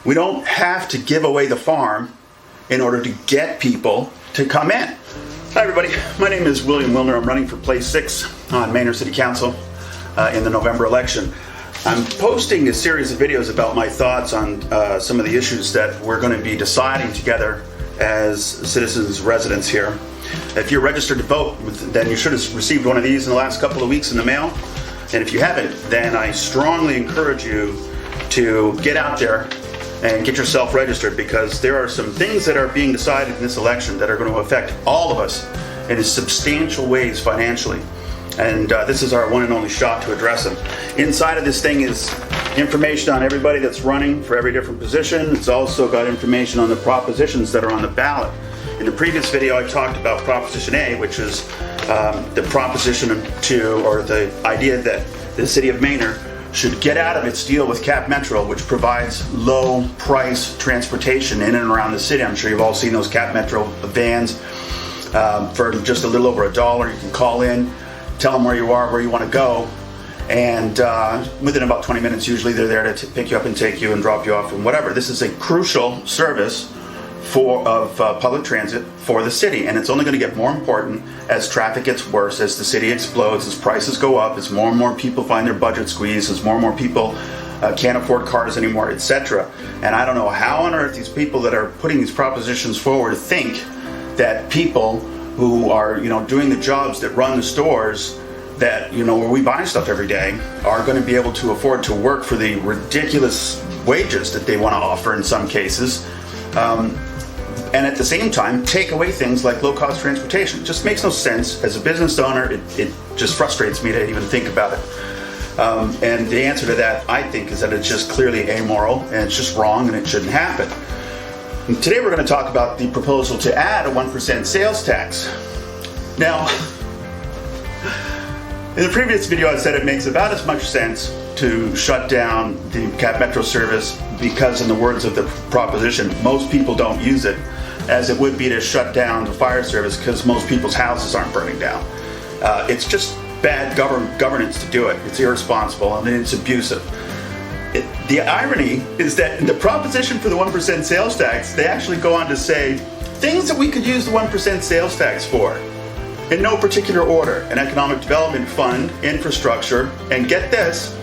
We don't have to give away the farm in order to get people to come in. Hi everybody, my name is William Wilner. I'm running for place 6 on Manor City Council in the November election. I'm posting a series of videos about my thoughts on some of the issues that we're going to be deciding together as citizens, residents here. If you're registered to vote, then you should have received one of these in the last couple of weeks in the mail. And if you haven't, then I strongly encourage you to get out there and get yourself registered, because there are some things that are being decided in this election that are going to affect all of us in substantial ways financially. And this is our one and only shot to address them. Inside of this thing is information on everybody that's running for every different position. It's also got information on the propositions that are on the ballot. In the previous video, I talked about Proposition A, which is the proposition to, or the idea that the City of Manor should get out of its deal with Cap Metro, which provides low price transportation in and around the city. I'm sure you've all seen those Cap Metro vans for just a little over $1. You can call in, tell them where you are, where you want to go, and within about 20 minutes usually they're there to pick you up and take you and drop you off and whatever. This is a crucial service of public transit for the city, and it's only going to get more important as traffic gets worse, as the city explodes, as prices go up, as more and more people find their budget squeezed, as more and more people can't afford cars anymore, etc. And I don't know how on earth these people that are putting these propositions forward think that people who are, doing the jobs that run the stores, that, where we buy stuff every day, are going to be able to afford to work for the ridiculous wages that they want to offer in some cases. And at the same time, take away things like low-cost transportation. It just makes no sense. As a business owner, it just frustrates me to even think about it. And the answer to that, I think, is that it's just clearly amoral, and it's just wrong, and it shouldn't happen. And today we're going to talk about the proposal to add a 1% sales tax. Now, in the previous video I said it makes about as much sense to shut down the Cap Metro service because, in the words of the proposition, most people don't use it, as it would be to shut down the fire service because most people's houses aren't burning down. It's just bad governance to do it. It's irresponsible and it's abusive. The irony is that in the proposition for the 1% sales tax, they actually go on to say things that we could use the 1% sales tax for, in no particular order: an economic development fund, infrastructure, and get this,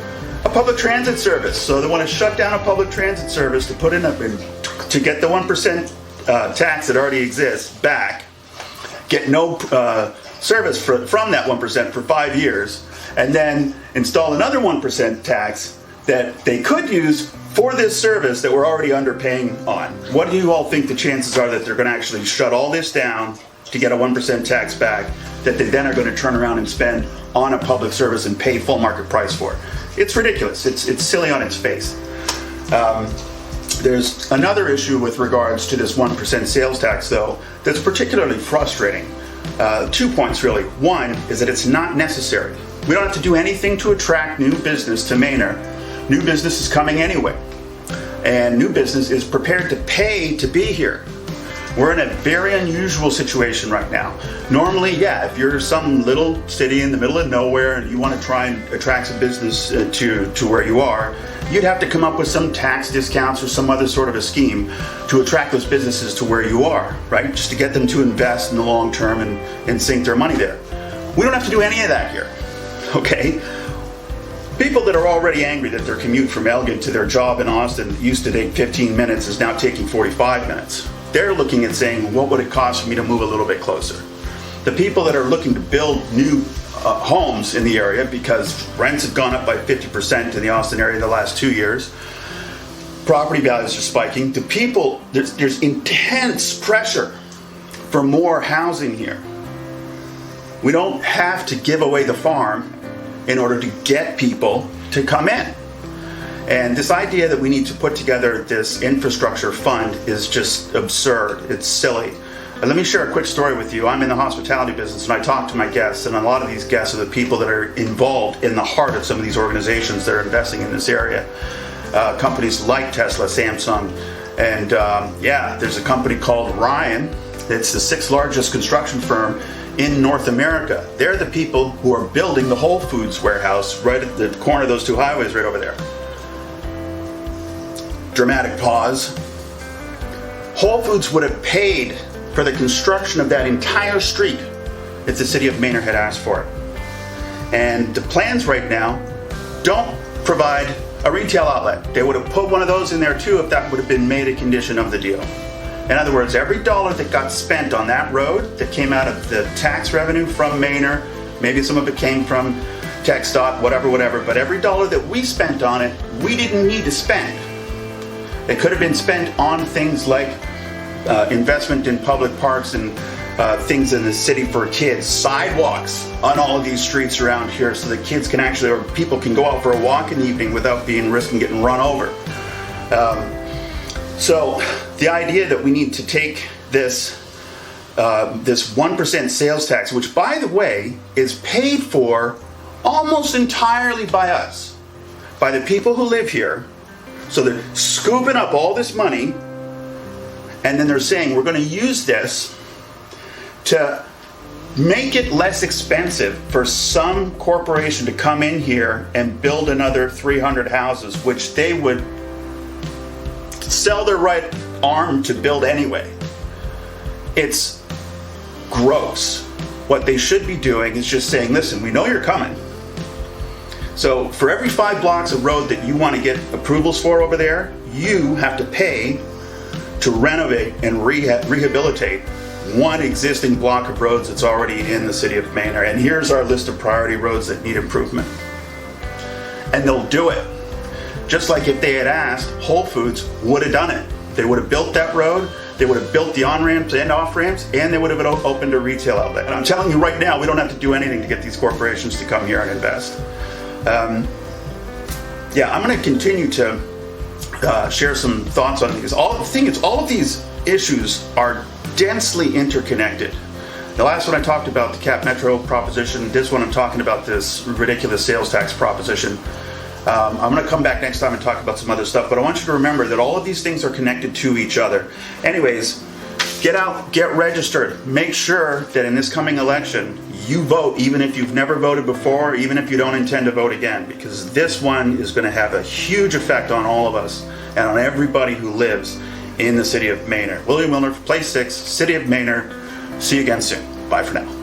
a public transit service. So they want to shut down a public transit service to put in to get the 1% tax that already exists back, get no service from that 1% for 5 years, and then install another 1% tax that they could use for this service that we're already underpaying on. What do you all think the chances are that they're going to actually shut all this down to get a 1% tax back that they then are going to turn around and spend on a public service and pay full market price for? It's ridiculous. It's silly on its face. There's another issue with regards to this 1% sales tax, though, that's particularly frustrating. 2 points, really. One is that it's not necessary. We don't have to do anything to attract new business to Manor. New business is coming anyway, and new business is prepared to pay to be here. We're in a very unusual situation right now. Normally, yeah, if you're some little city in the middle of nowhere and you want to try and attract some business to where you are, you'd have to come up with some tax discounts or some other sort of a scheme to attract those businesses to where you are, right? Just to get them to invest in the long term and sink their money there. We don't have to do any of that here, okay? People that are already angry that their commute from Elgin to their job in Austin used to take 15 minutes is now taking 45 minutes. They're looking at saying, what would it cost for me to move a little bit closer? The people that are looking to build new homes in the area, because rents have gone up by 50% in the Austin area in the last 2 years, property values are spiking. The people, there's intense pressure for more housing here. We don't have to give away the farm in order to get people to come in. And this idea that we need to put together this infrastructure fund is just absurd. It's silly. Let me share a quick story with you. I'm in the hospitality business, and I talk to my guests, and a lot of these guests are the people that are involved in the heart of some of these organizations that are investing in this area. Companies like Tesla, Samsung, and there's a company called Ryan. It's the 6th largest construction firm in North America. They're the people who are building the Whole Foods warehouse right at the corner of those 2 highways right over there. dramatic pause, Whole Foods would have paid for the construction of that entire street if the City of Manor had asked for it. And the plans right now don't provide a retail outlet. They would have put one of those in there too if that would have been made a condition of the deal. In other words, every dollar that got spent on that road that came out of the tax revenue from Manor, maybe some of it came from TxDOT, whatever, but every dollar that we spent on it, we didn't need to spend. It could have been spent on things like investment in public parks and things in the city for kids, sidewalks on all of these streets around here so that kids can actually, or people can go out for a walk in the evening without being risking getting run over. So the idea that we need to take this 1% sales tax, which by the way is paid for almost entirely by us, by the people who live here. So they're scooping up all this money, and then they're saying we're going to use this to make it less expensive for some corporation to come in here and build another 300 houses, which they would sell their right arm to build anyway. It's gross. What they should be doing is just saying, listen, we know you're coming. So for every 5 blocks of road that you want to get approvals for over there, you have to pay to renovate and rehabilitate one existing block of roads that's already in the City of Manor. And here's our list of priority roads that need improvement. And they'll do it. Just like if they had asked, Whole Foods would have done it. They would have built that road, they would have built the on-ramps and off-ramps, and they would have opened a retail outlet. And I'm telling you right now, we don't have to do anything to get these corporations to come here and invest. I'm going to continue to share some thoughts on these. All of these issues are densely interconnected. The last one I talked about the Cap Metro proposition. This one I'm talking about this ridiculous sales tax proposition. I'm going to come back next time and talk about some other stuff, but I want you to remember that all of these things are connected to each other. Anyways, get out, get registered. Make sure that in this coming election, you vote even if you've never voted before, even if you don't intend to vote again, because this one is going to have a huge effect on all of us and on everybody who lives in the City of Manor. William Milner for Place 6, City of Manor. See you again soon. Bye for now.